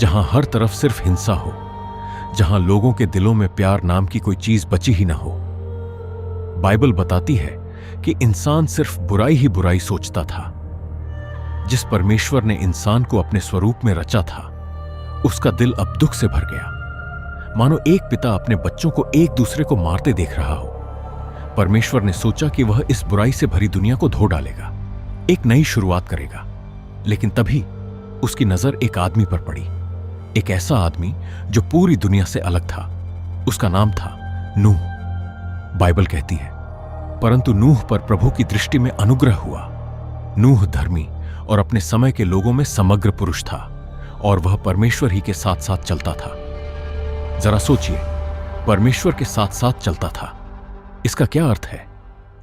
जहां हर तरफ सिर्फ हिंसा हो, जहां लोगों के दिलों में प्यार नाम की कोई चीज बची ही ना हो। बाइबल बताती है कि इंसान सिर्फ बुराई ही बुराई सोचता था। जिस परमेश्वर ने इंसान को अपने स्वरूप में रचा था, उसका दिल अब दुख से भर गया, मानो एक पिता अपने बच्चों को एक दूसरे को मारते देख रहा हो। परमेश्वर ने सोचा कि वह इस बुराई से भरी दुनिया को धो डालेगा, एक नई शुरुआत करेगा। लेकिन तभी उसकी नजर एक आदमी पर पड़ी, एक ऐसा आदमी जो पूरी दुनिया से अलग था। उसका नाम था नूह। बाइबल कहती है, परंतु नूह पर प्रभु की दृष्टि में अनुग्रह हुआ। नूह धर्मी और अपने समय के लोगों में समग्र पुरुष था, और वह परमेश्वर ही के साथ साथ चलता था। जरा सोचिए, परमेश्वर के साथ साथ चलता था, इसका क्या अर्थ है?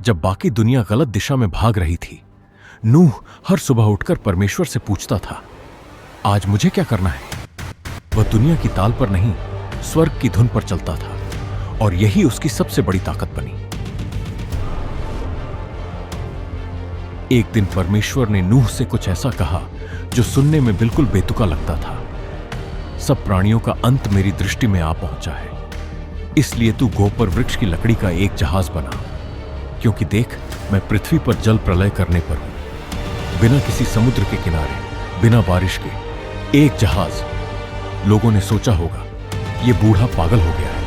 जब बाकी दुनिया गलत दिशा में भाग रही थी, नूह हर सुबह उठकर परमेश्वर से पूछता था, आज मुझे क्या करना है? वह दुनिया की ताल पर नहीं, स्वर्ग की धुन पर चलता था, और यही उसकी सबसे बड़ी ताकत बनी। एक दिन परमेश्वर ने नूह से कुछ ऐसा कहा जो सुनने में बिल्कुल बेतुका लगता था। सब प्राणियों का अंत मेरी दृष्टि में आ पहुंचा है, इसलिए तू गोपर वृक्ष की लकड़ी का एक जहाज बना, क्योंकि देख, मैं पृथ्वी पर जल प्रलय करने पर हूं। बिना किसी समुद्र के किनारे, बिना बारिश के एक जहाज। लोगों ने सोचा होगा यह बूढ़ा पागल हो गया है,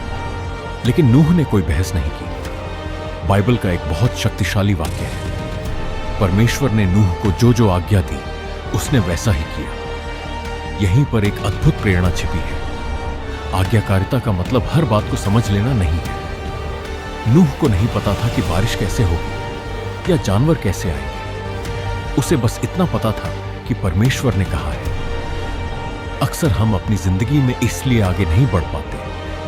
लेकिन नूह ने कोई बहस नहीं की। बाइबल का एक बहुत शक्तिशाली वाक्य है, परमेश्वर ने नूह को जो जो आज्ञा दी, उसने वैसा ही किया। यहीं पर एक अद्भुत प्रेरणा छिपी है। आज्ञाकारिता का मतलब हर बात को समझ लेना नहीं है। नूह को नहीं पता था कि बारिश कैसे होगी या जानवर कैसे आएंगे। उसे बस इतना पता था कि परमेश्वर ने कहा है। अक्सर हम अपनी जिंदगी में इसलिए आगे नहीं बढ़ पाते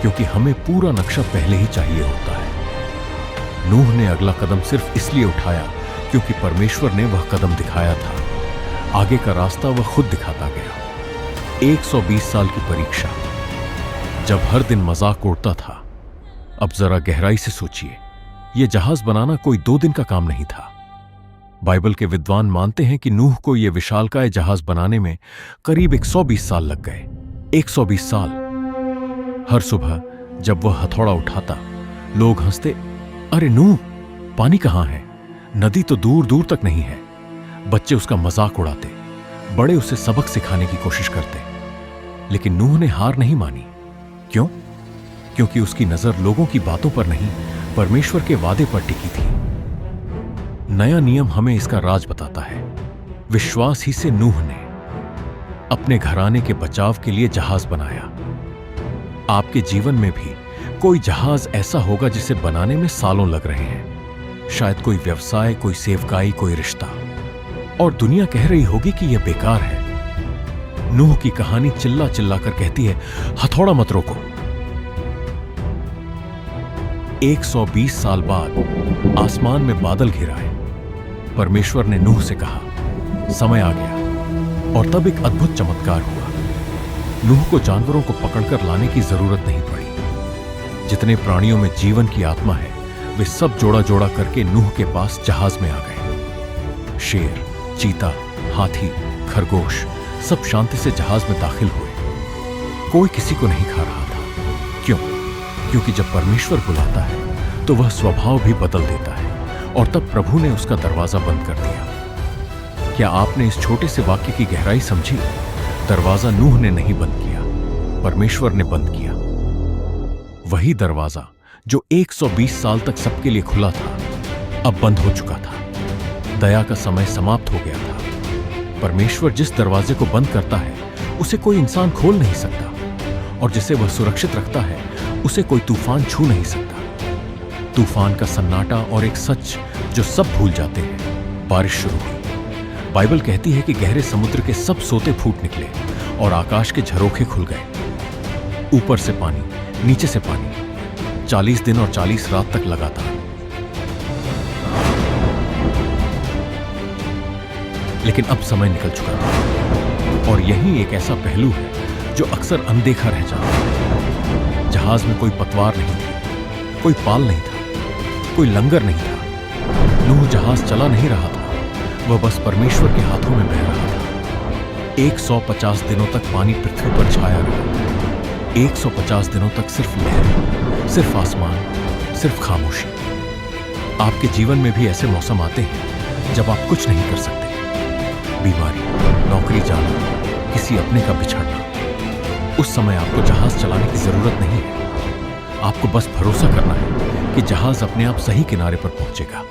क्योंकि हमें पूरा नक्शा पहले ही चाहिए होता है। नूह ने अगला कदम सिर्फ इसलिए उठाया क्योंकि परमेश्वर ने वह कदम दिखाया था। आगे का रास्ता वह खुद दिखाता गया। 120 साल की परीक्षा। जब हर दिन मजाक उड़ता था, अब जरा गहराई से सोचिए, यह जहाज बनाना कोई 2 दिन का काम नहीं था। बाइबल के विद्वान मानते हैं कि नूह को यह विशालकाय जहाज बनाने में करीब 120 साल लग गए। 120 साल। हर सुबह जब वह हथौड़ा उठाता, लोग हंसते, अरे नूह, पानी कहां है? नदी तो दूर दूर तक नहीं है। बच्चे उसका मजाक उड़ाते, बड़े उसे सबक सिखाने की कोशिश करते। लेकिन नूह ने हार नहीं मानी। क्यों? क्योंकि उसकी नजर लोगों की बातों पर नहीं, परमेश्वर के वादे पर टिकी थी। नया नियम हमें इसका राज बताता है। विश्वास ही से नूह ने अपने घराने के बचाव के लिए जहाज बनाया। आपके जीवन में भी कोई जहाज ऐसा होगा जिसे बनाने में सालों लग रहे हैं। शायद कोई व्यवसाय, कोई सेवकाई, कोई रिश्ता, और दुनिया कह रही होगी कि यह बेकार है। नूह की कहानी चिल्ला चिल्ला कर कहती है, हथौड़ा मत रोको। 120 साल बाद आसमान में बादल घिर आए। परमेश्वर ने नूह से कहा, समय आ गया। और तब एक अद्भुत चमत्कार हुआ। नूह को जानवरों को पकड़कर लाने की जरूरत नहीं पड़ी। जितने प्राणियों में जीवन की आत्मा है, वे सब जोड़ा जोड़ा करके नूह के पास जहाज में आ गए। शेर, चीता, हाथी, खरगोश सब शांति से जहाज में दाखिल हुए। कोई किसी को नहीं खा रहा था। क्यों? क्योंकि जब परमेश्वर बुलाता है तो वह स्वभाव भी बदल देता है, और तब प्रभु ने उसका दरवाजा बंद कर दिया। क्या आपने इस छोटे से वाक्य की गहराई समझी? दरवाजा नूह ने नहीं बंद किया, परमेश्वर ने बंद किया। वही दरवाजा जो 120 साल तक सबके लिए खुला था, अब बंद हो चुका था। दया का समय समाप्त हो गया था। परमेश्वर जिस दरवाजे को बंद करता है, उसे कोई इंसान खोल नहीं सकता, और जिसे वह सुरक्षित रखता है, उसे कोई तूफान छू नहीं सकता। तूफान का सन्नाटा और एक सच जो सब भूल जाते हैं। बारिश शुरू हुई। बाइबल कहती है कि गहरे समुद्र के सब सोते फूट निकले और आकाश के झरोखे खुल गए। ऊपर से पानी, नीचे से पानी, 40 दिन और 40 रात तक लगातार। लेकिन अब समय निकल चुका था, और यही एक ऐसा पहलू है जो अक्सर अनदेखा रह जाता है। जहाज में कोई पतवार नहीं थी, कोई पाल नहीं था, कोई लंगर नहीं था। नूह जहाज चला नहीं रहा था, वह बस परमेश्वर के हाथों में बह रहा था। 150 दिनों तक पानी पृथ्वी पर छाया रहा। 150 दिनों तक सिर्फ लहर, सिर्फ आसमान, सिर्फ खामोशी। आपके जीवन में भी ऐसे मौसम आते हैं जब आप कुछ नहीं कर सकते। बीमारी, नौकरी जाना, किसी अपने का बिछड़ना। उस समय आपको जहाज चलाने की जरूरत नहीं है। आपको बस भरोसा करना है कि जहाज अपने आप सही किनारे पर पहुंचेगा।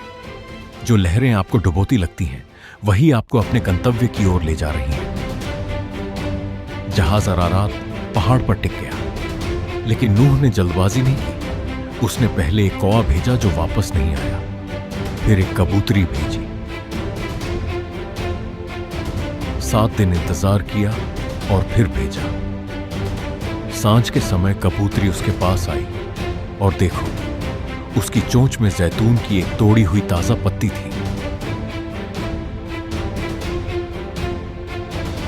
जो लहरें आपको डुबोती लगती हैं, वही आपको अपने गंतव्य की ओर ले जा रही हैं। जहाज अरारात पहाड़ पर टिक गया, लेकिन नूह ने जल्दबाजी नहीं की। उसने पहले एक कौवा भेजा जो वापस नहीं आया, फिर एक कबूतरी भेजी। 7 दिन इंतजार किया और फिर भेजा। सांझ के समय कबूतरी उसके पास आई और देखो, उसकी चोंच में जैतून की एक तोड़ी हुई ताजा पत्ती थी।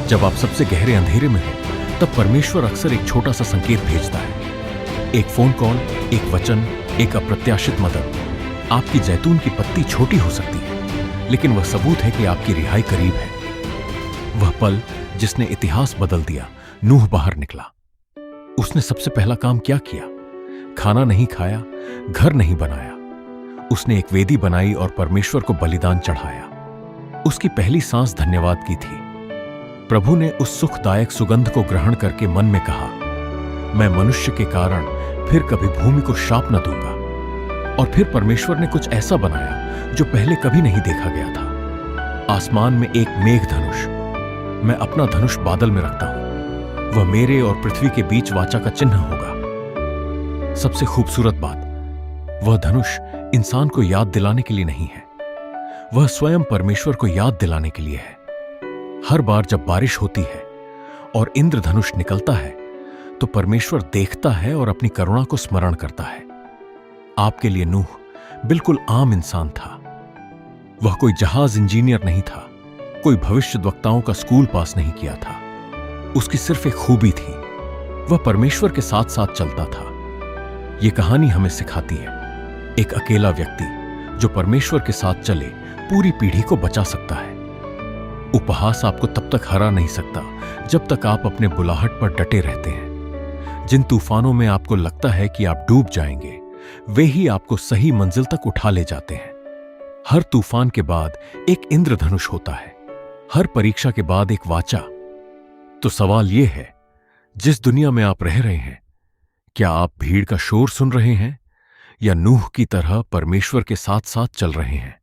जब आप सबसे गहरे अंधेरे में हो, तब परमेश्वर अक्सर एक छोटा सा संकेत भेजता है। एक फोन कॉल, एक वचन, एक अप्रत्याशित मदद। आपकी जैतून की पत्ती छोटी हो सकती है, लेकिन वह सबूत है कि आपकी रिहाई करीब है। वह पल जिसने इतिहास बदल दिया। नूह बाहर निकला। उसने सबसे पहला काम क्या किया? खाना नहीं खाया, घर नहीं बनाया। उसने एक वेदी बनाई और परमेश्वर को बलिदान चढ़ाया। उसकी पहली सांस धन्यवाद की थी। प्रभु ने उस सुखदायक सुगंध को ग्रहण करके मन में कहा, मैं मनुष्य के कारण फिर कभी भूमि को शाप न दूंगा। और फिर परमेश्वर ने कुछ ऐसा बनाया जो पहले कभी नहीं देखा गया था। आसमान में एक मेघ धनुष। मैं अपना धनुष बादल में रखता हूं। वह मेरे और पृथ्वी के बीच वाचा का चिन्ह होगा। सबसे खूबसूरत बात, वह धनुष इंसान को याद दिलाने के लिए नहीं है, वह स्वयं परमेश्वर को याद दिलाने के लिए है। हर बार जब बारिश होती है और इंद्रधनुष निकलता है, तो परमेश्वर देखता है और अपनी करुणा को स्मरण करता है। आपके लिए नूह बिल्कुल आम इंसान था। वह कोई जहाज इंजीनियर नहीं था, कोई भविष्यद्वक्ताओं का स्कूल पास नहीं किया था। उसकी सिर्फ एक खूबी थी, वह परमेश्वर के साथ साथ चलता था। यह कहानी हमें सिखाती है, एक अकेला व्यक्ति जो परमेश्वर के साथ चले पूरी पीढ़ी को बचा सकता है। उपहास आपको तब तक हरा नहीं सकता जब तक आप अपने बुलाहट पर डटे रहते हैं। जिन तूफानों में आपको लगता है कि आप डूब जाएंगे, वे ही आपको सही मंजिल तक उठा ले जाते हैं। हर तूफान के बाद एक इंद्रधनुष होता है, हर परीक्षा के बाद एक वाचा। तो सवाल यह है, जिस दुनिया में आप रह रहे हैं, क्या आप भीड़ का शोर सुन रहे हैं या नूह की तरह परमेश्वर के साथ साथ चल रहे हैं?